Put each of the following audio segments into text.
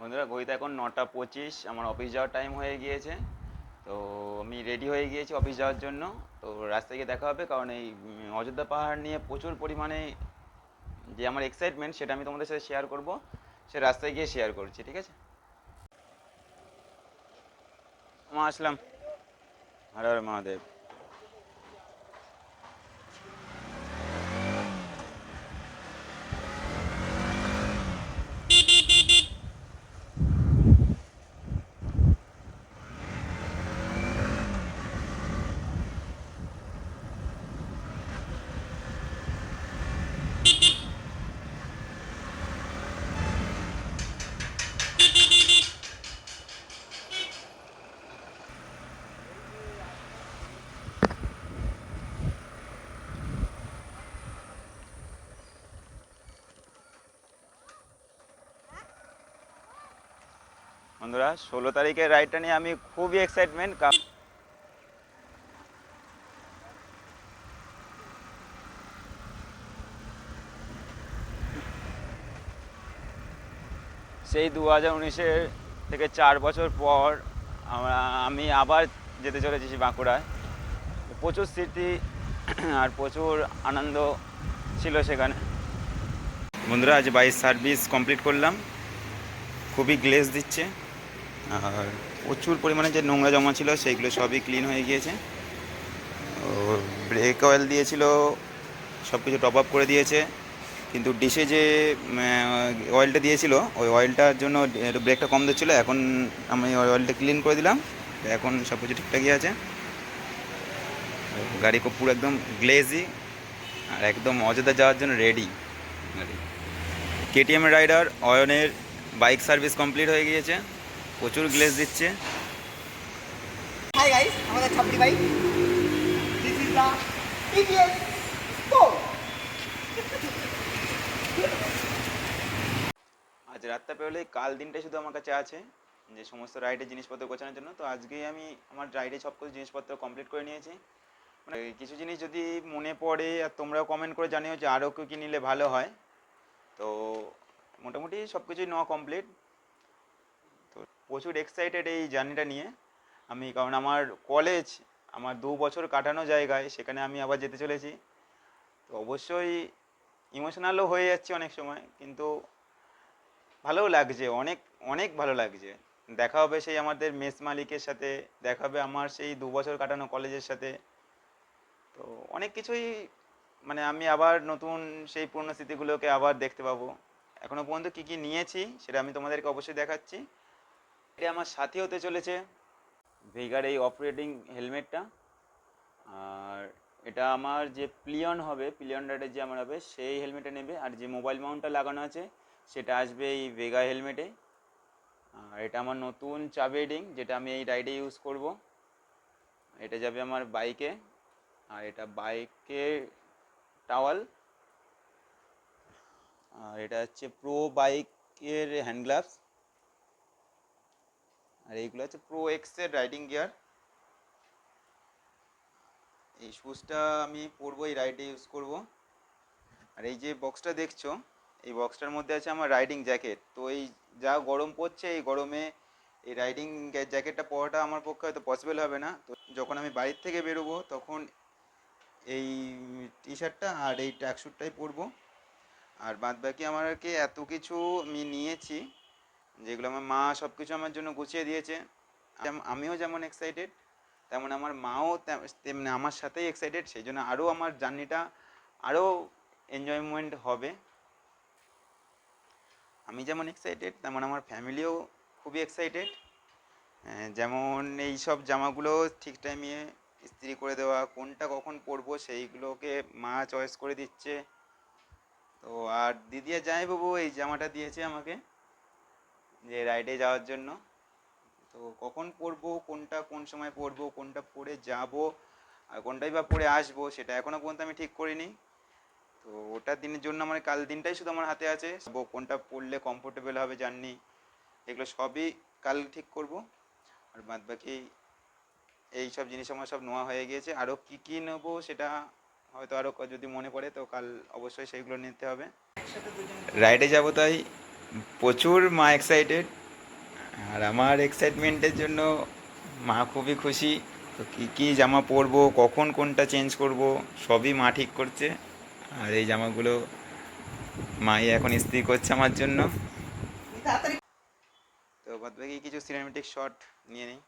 বন্ধুরা, ঘড়িতে এখন 9টা 25, আমার অফিস যাওয়ার টাইম হয়ে গিয়েছে। তো আমি রেডি হয়ে গিয়েছি অফিস যাওয়ার জন্য। তো রাস্তায় গিয়ে দেখা হবে, কারণ এই অযোধ্যা পাহাড় নিয়ে প্রচুর পরিমাণে যে আমার এক্সাইটমেন্ট, সেটা আমি তোমাদের সাথে শেয়ার করব। সে রাস্তায় গিয়ে শেয়ার করছি, ঠিক আছে? আমার আসলাম। হর হর মহাদেব। বন্ধুরা, 16 তারিখের রাইডটা নিয়ে আমি খুবই এক্সাইটমেন্ট। সেই 2019-এর থেকে 4 বছর পর আমি আবার যেতে চলেছি বাঁকুড়ায়। প্রচুর স্মৃতি আর প্রচুর আনন্দ ছিল সেখানে। বন্ধুরা, আজ 22 সার্ভিস কমপ্লিট করলাম। খুবই গ্লেজ দিচ্ছে, আর প্রচুর পরিমাণে যে নোংরা জমা ছিল সেইগুলো সবই ক্লিন হয়ে গিয়েছে। ও ব্রেক অয়েল দিয়েছিল, সব কিছু টপ আপ করে দিয়েছে, কিন্তু ডিশে যে অয়েলটা দিয়েছিল ওই অয়েলটার জন্য একটু ব্রেকটা কম দিচ্ছিলো। এখন আমি ওই অয়েলটা ক্লিন করে দিলাম, এখন সব কিছু ঠিকঠাকই আছে। গাড়ি খুব পুরো একদম গ্লেজি আর একদম অযোধ্যা যাওয়ার জন্য রেডি গাড়ি। কেটিএম রাইডার অয়নের বাইক সার্ভিস কমপ্লিট হয়ে গিয়েছে, প্রচুর গ্লেজ দিচ্ছে। হাই গাইস, আমাদের ছাপড়ি bike. This is the TVS go. আজ রাতটা পেরোলেই কাল দিনটাই শুধু আমার কাছে আছে যে সমস্ত রাইডের জিনিসপত্র গোছানোর জন্য। তো আজকেই আমি আমার রাইডে সব কিছু জিনিসপত্র কমপ্লিট করে নিয়েছি। মানে কিছু জিনিস যদি মনে পড়ে আর তোমরাও কমেন্ট করে জানিও যে আরও কী কী নিলে ভালো হয়। তো মোটামুটি সব কিছুই নেওয়া কমপ্লিট। তো প্রচুর এক্সাইটেড এই জার্নিটা নিয়ে আমি, কারণ আমার কলেজ, আমার 2 বছর কাটানো জায়গায়, সেখানে আমি আবার যেতে চলেছি। তো অবশ্যই ইমোশনালও হয়ে যাচ্ছে অনেক সময়, কিন্তু ভালোও লাগছে, অনেক অনেক ভালো লাগছে। দেখা হবে সেই আমাদের মেস মালিকের সাথে, দেখা হবে আমার সেই 2 বছর কাটানো কলেজের সাথে। তো অনেক কিছুই, মানে আমি আবার নতুন সেই পুরনো স্মৃতিগুলোকে আবার দেখতে পাবো। এখনো পর্যন্ত কী কী নিয়েছি সেটা আমি তোমাদেরকে অবশ্যই দেখাচ্ছি। এটা আমার সাথে হতে চলেছে ভেগার এই অপারেটিং হেলমেটটা। আর এটা আমার যে প্লিয়ন হবে, প্লিয়ন রাইডের যে আমার হবে সেই হেলমেটে নেবে। আর যে মোবাইল মাউন্টটা লাগানো আছে সেটা আসবে এই ভেগা হেলমেটে। আর এটা আমার নতুন চাবি রিং, যেটা আমি এই রাইডে ইউজ করব। এটা যাবে আমার বাইকে। আর এটা বাইকের টাওয়াল। আর এটা হচ্ছে প্রো বাইকের হ্যান্ড গ্লাভস। আর এইগুলো হচ্ছে প্রো এক্সের রাইডিং গিয়ার। এই শুজটা আমি পরবো, এই রাইডে ইউজ করব। আর এই যে বক্সটা দেখছো, এই বক্সটার মধ্যে আছে আমার রাইডিং জ্যাকেট। তো এই যা গরম পড়ছে, এই গরমে এই রাইডিং জ্যাকেটটা পরাটা আমার পক্ষে হয়তো পসিবল হবে না। তো যখন আমি বাড়ির থেকে বেরোবো তখন এই টি শার্টটা আর এই ট্র্যাক স্যুটটাই পরবো। আর বাদ বাকি আমাকে এত কিছু আমি নিয়েছি, যেগুলো আমার মা সব কিছু আমার জন্য গুছিয়ে দিয়েছে। আমিও যেমন এক্সাইটেড, তেমন আমার মাও তেমনি আমার সাথেই এক্সাইটেড। সেই জন্য আরও আমার জার্নিটা আরও এনজয়মেন্ট হবে। আমি যেমন এক্সাইটেড তেমন আমার ফ্যামিলিও খুবই এক্সাইটেড। যেমন এই সব জামাগুলো ঠিক টাইমে ইস্ত্রি করে দেওয়া, কোনটা কখন পরবো সেইগুলোকে মা চয়েস করে দিচ্ছে। তো আর দিদি আর জামাইবাবু এই জামাটা দিয়েছে আমাকে যে রাইডে যাওয়ার জন্য। তো কখন পরবো, কোনটা কোন সময় পরবো, কোনটা পরে যাব আর কোনটাই বা পরে আসবো, সেটা এখনও পর্যন্ত আমি ঠিক করিনি। তো ওটার দিনের জন্য আমার কাল দিনটাই শুধু আমার হাতে আছে। কোনটা পরলে কমফোর্টেবল হবে জার্নি, এগুলো সবই কাল ঠিক করব। আর বাদ বাকি এই সব জিনিস আমার সব নেওয়া হয়ে গিয়েছে। আরও কী কী নেবো সেটা হয়তো আরও যদি মনে পড়ে তো কাল অবশ্যই সেইগুলো নিতে হবে। রাইডে যাবো তাই প্রচুর মা এক্সাইটেড। আর আমার এক্সাইটমেন্টের জন্য মা খুবই খুশি। তো কী কী জামা পরবো, কখন কোনটা চেঞ্জ করব, সবই মা ঠিক করছে। আর এই জামাগুলো মাই এখন ইস্ত্রি করছে আমার জন্য। তাড়াতাড়ি। তো বাদ বাকি কিছু সিনেমেটিক শট নিয়ে নিই।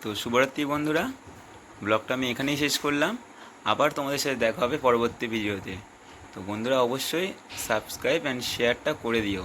তো শুভরাত্রি বন্ধুরা, ব্লগটা আমি এখানেই শেষ করলাম। আবার তোমাদের সাথে দেখা হবে পরবর্তী ভিডিওতে। তো বন্ধুরা অবশ্যই সাবস্ক্রাইব অ্যান্ড শেয়ারটা করে দিও।